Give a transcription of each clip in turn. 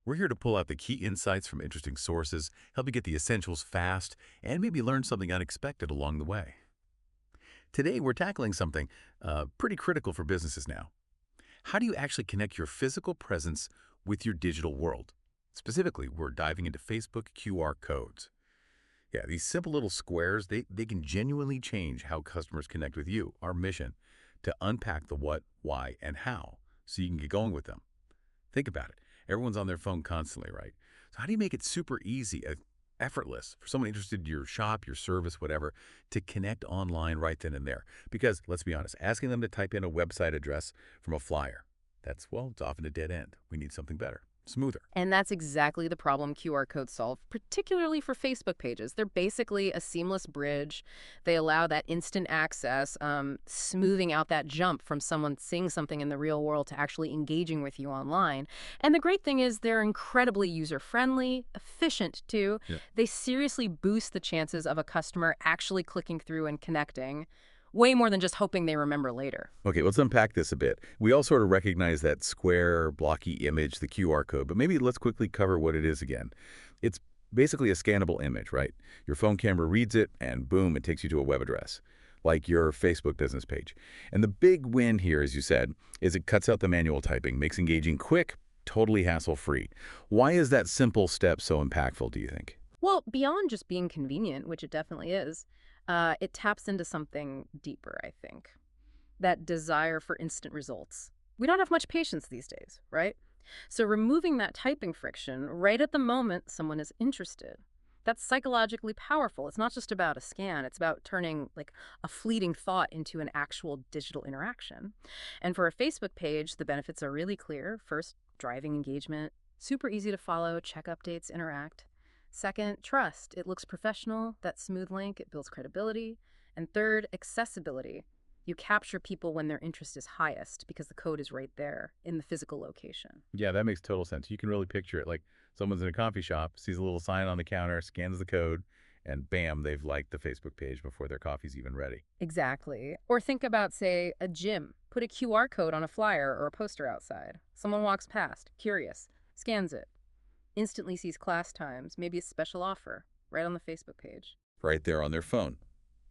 We're here to pull out the key insights from interesting sources, help you get the essentials fast, and maybe learn something unexpected along the way. Today, we're tackling something pretty critical for businesses now. How do you actually connect your physical presence with your digital world? Specifically, we're diving into Facebook QR codes. Yeah, these simple little squares, they can genuinely change how customers connect with you. Our mission, to unpack the what, why, and how so you can get going with them. Think about it. Everyone's on their phone constantly, right? So how do you make it super easy, effortless for someone interested in your shop, your service, whatever, to connect online right then and there? Because let's be honest, asking them to type in a website address from a flyer, well, it's often a dead end. We need something better, smoother. And that's exactly the problem QR codes solve, particularly for Facebook pages. They're basically a seamless bridge. They allow that instant access, smoothing out that jump from someone seeing something in the real world to actually engaging with you online. And the great thing is they're incredibly user-friendly, efficient too. Yeah. They seriously boost the chances of a customer actually clicking through and connecting, way more than just hoping they remember later. Okay, let's unpack this a bit. We all sort of recognize that square, blocky image, the QR code, but maybe let's quickly cover what it is again. It's basically a scannable image, right? Your phone camera reads it, and boom, it takes you to a web address, like your Facebook business page. And the big win here, as you said, is it cuts out the manual typing, makes engaging quick, totally hassle-free. Why is that simple step so impactful, do you think? Well, beyond just being convenient, which it definitely is, it taps into something deeper, I think. That desire for instant results. We don't have much patience these days, right? So removing that typing friction right at the moment someone is interested, that's psychologically powerful. It's not just about a scan. It's about turning like a fleeting thought into an actual digital interaction. And for a Facebook page, the benefits are really clear. First, driving engagement, super easy to follow, check updates, interact. Second, trust. It looks professional, that smooth link, it builds credibility. And third, accessibility. You capture people when their interest is highest because the code is right there in the physical location. Yeah, that makes total sense. You can really picture it like someone's in a coffee shop, sees a little sign on the counter, scans the code, and bam, they've liked the Facebook page before their coffee's even ready. Exactly. Or think about, say, a gym. Put a QR code on a flyer or a poster outside. Someone walks past, curious, scans it, instantly sees class times, maybe a special offer, right on the Facebook page. Right there on their phone.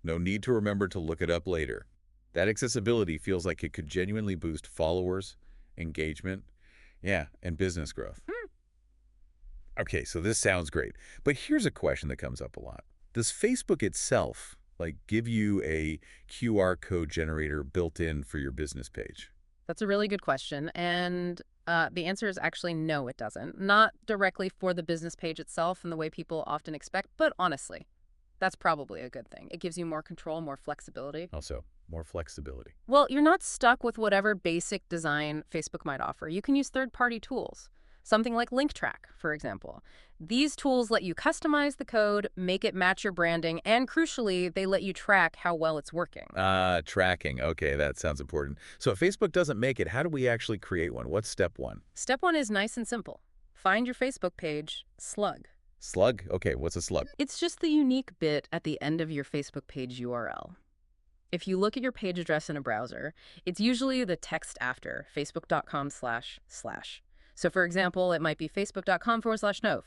No need to remember to look it up later. That accessibility feels like it could genuinely boost followers, engagement, yeah, and business growth. Okay, so this sounds great. But here's a question that comes up a lot. Does Facebook itself, like, give you a QR code generator built in for your business page? That's a really good question. And the answer is actually no, it doesn't. Not directly for the business page itself in the way people often expect, but honestly, that's probably a good thing. It gives you more control, more flexibility. Also, more flexibility. Well, you're not stuck with whatever basic design Facebook might offer. You can use third-party tools, something like LinkTrack, for example. These tools let you customize the code, make it match your branding, and crucially, they let you track how well it's working. Tracking. Okay, that sounds important. So if Facebook doesn't make it, how do we actually create one? What's step one? Step one is nice and simple. Find your Facebook page, slug. Slug? Okay, what's a slug? It's just the unique bit at the end of your Facebook page URL. If you look at your page address in a browser, it's usually the text after, facebook.com//. So for example, it might be facebook.com/Nove,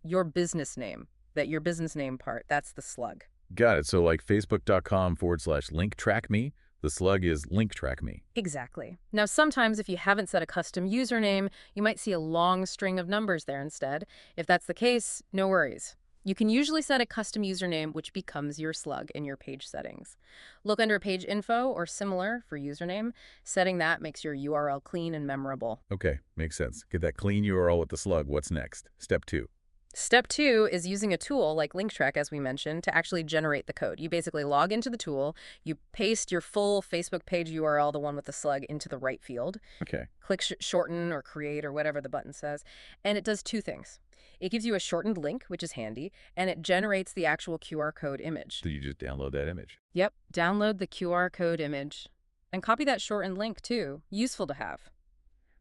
your business name. That your business name part, that's the slug. Got it. So like facebook.com/link track me, the slug is link track me. Exactly. Now, sometimes if you haven't set a custom username, you might see a long string of numbers there instead. If that's the case, no worries. You can usually set a custom username which becomes your slug in your page settings. Look under page info or similar for username. Setting that makes your URL clean and memorable. Okay, makes sense. Get that clean URL with the slug. What's next? Step two. Step two is using a tool like LinkTrack, as we mentioned, to actually generate the code. You basically log into the tool, you paste your full Facebook page URL, the one with the slug, into the right field. Okay. Click shorten or create or whatever the button says, and it does two things. It gives you a shortened link, which is handy, and it generates the actual QR code image. So you just download that image. Yep, download the QR code image. And copy that shortened link, too. Useful to have.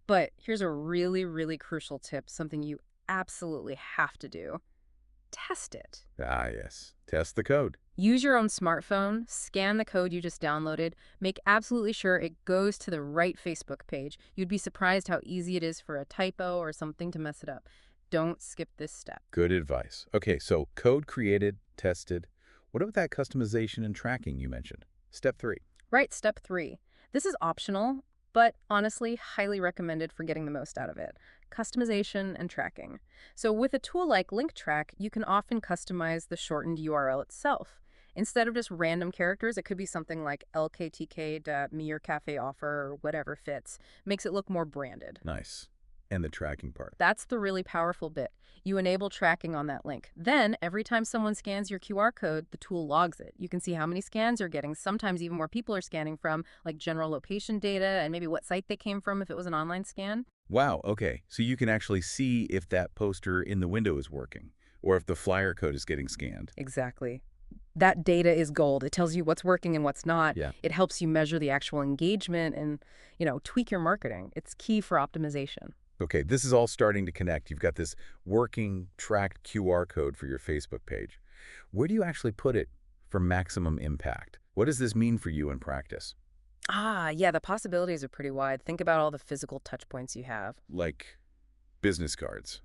But here's a really, really crucial tip, something you absolutely have to do. Test it. Ah, yes. Test the code. Use your own smartphone, scan the code you just downloaded, make absolutely sure it goes to the right Facebook page. You'd be surprised how easy it is for a typo or something to mess it up. Don't skip this step. Good advice. Okay, so code created, tested. What about that customization and tracking you mentioned? Step 3. Right, step 3. This is optional, but honestly, highly recommended for getting the most out of it. Customization and tracking. So with a tool like LinkTrack, you can often customize the shortened URL itself. Instead of just random characters, it could be something like lktk.meyourcafeoffer or whatever fits. Makes it look more branded. Nice. And the tracking part. That's the really powerful bit. You enable tracking on that link. Then, every time someone scans your QR code, the tool logs it. You can see how many scans you're getting, sometimes even where people are scanning from, like general location data and maybe what site they came from if it was an online scan. Wow, okay. So you can actually see if that poster in the window is working or if the flyer code is getting scanned. Exactly. That data is gold. It tells you what's working and what's not. Yeah. It helps you measure the actual engagement and, tweak your marketing. It's key for optimization. Okay, this is all starting to connect. You've got this working tracked QR code for your Facebook page. Where do you actually put it for maximum impact? What does this mean for you in practice? Yeah, the possibilities are pretty wide. Think about all the physical touch points you have. Like business cards.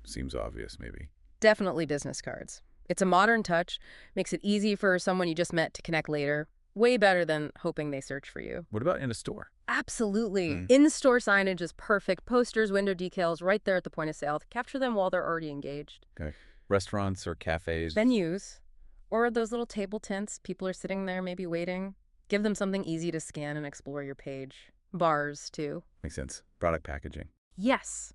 Seems obvious, maybe. Definitely business cards. It's a modern touch, makes it easy for someone you just met to connect later. Way better than hoping they search for you. What about in a store? Absolutely. In-store signage is perfect. Posters, window decals, right there at the point of sale. Capture them while they're already engaged. Okay. Restaurants or cafes? Venues, or those little table tents. People are sitting there maybe waiting. Give them something easy to scan and explore your page. Bars, too. Makes sense. Product packaging. Yes.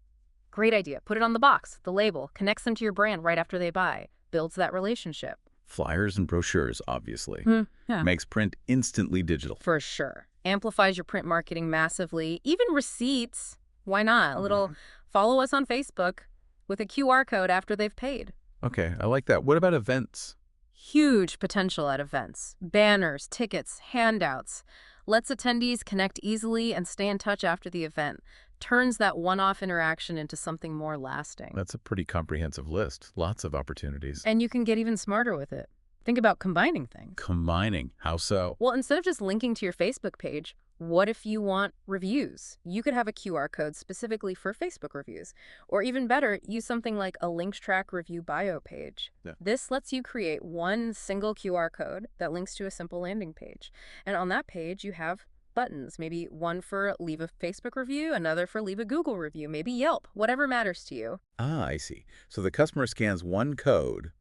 Great idea. Put it on the box, the label. Connects them to your brand right after they buy. Builds that relationship. Flyers and brochures, obviously. Yeah. Makes print instantly digital. For sure. Amplifies your print marketing massively. Even receipts. Why not? A little follow us on Facebook with a QR code after they've paid. Okay, I like that. What about events? Huge potential at events. Banners, tickets, handouts. Lets attendees connect easily and stay in touch after the event. Turns that one-off interaction into something more lasting. That's a pretty comprehensive list. Lots of opportunities. And you can get even smarter with it. Think about combining things. Combining. How so? Well, instead of just linking to your Facebook page, what if you want reviews? You could have a QR code specifically for Facebook reviews. Or even better, use something like a LinkTrack review bio page. Yeah. This lets you create one single QR code that links to a simple landing page. And on that page, you have buttons, maybe one for leave a Facebook review, another for leave a Google review, maybe Yelp, whatever matters to you. Ah, I see. So the customer scans one code,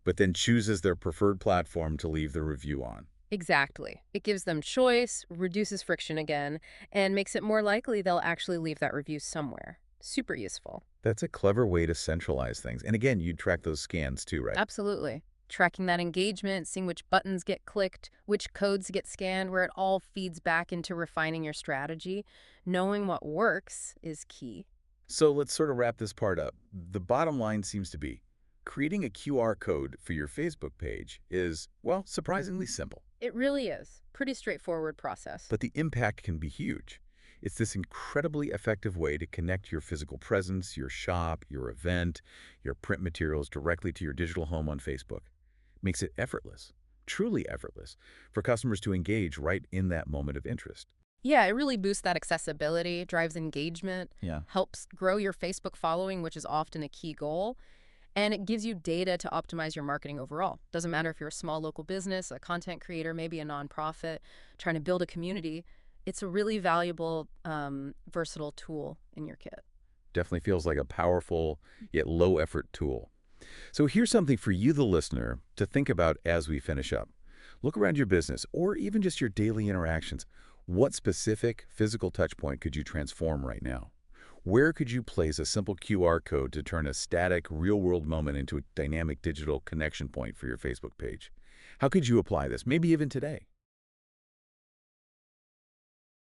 but then chooses their preferred platform to leave the review on. Exactly. It gives them choice, reduces friction again, and makes it more likely they'll actually leave that review somewhere. Super useful. That's a clever way to centralize things. And again, you'd track those scans too, right? Absolutely. Tracking that engagement, seeing which buttons get clicked, which codes get scanned, where it all feeds back into refining your strategy. Knowing what works is key. So let's sort of wrap this part up. The bottom line seems to be creating a QR code for your Facebook page is, well, surprisingly simple. It really is. Pretty straightforward process. But the impact can be huge. It's this incredibly effective way to connect your physical presence, your shop, your event, your print materials directly to your digital home on Facebook. Makes it effortless, truly effortless, for customers to engage right in that moment of interest. Yeah, it really boosts that accessibility, drives engagement, Yeah. helps grow your Facebook following, which is often a key goal, and it gives you data to optimize your marketing overall. Doesn't matter if you're a small local business, a content creator, maybe a nonprofit, trying to build a community. It's a really valuable, versatile tool in your kit. Definitely feels like a powerful yet low-effort tool. So here's something for you, the listener, to think about as we finish up. Look around your business or even just your daily interactions. What specific physical touchpoint could you transform right now? Where could you place a simple QR code to turn a static, real-world moment into a dynamic digital connection point for your Facebook page? How could you apply this, maybe even today?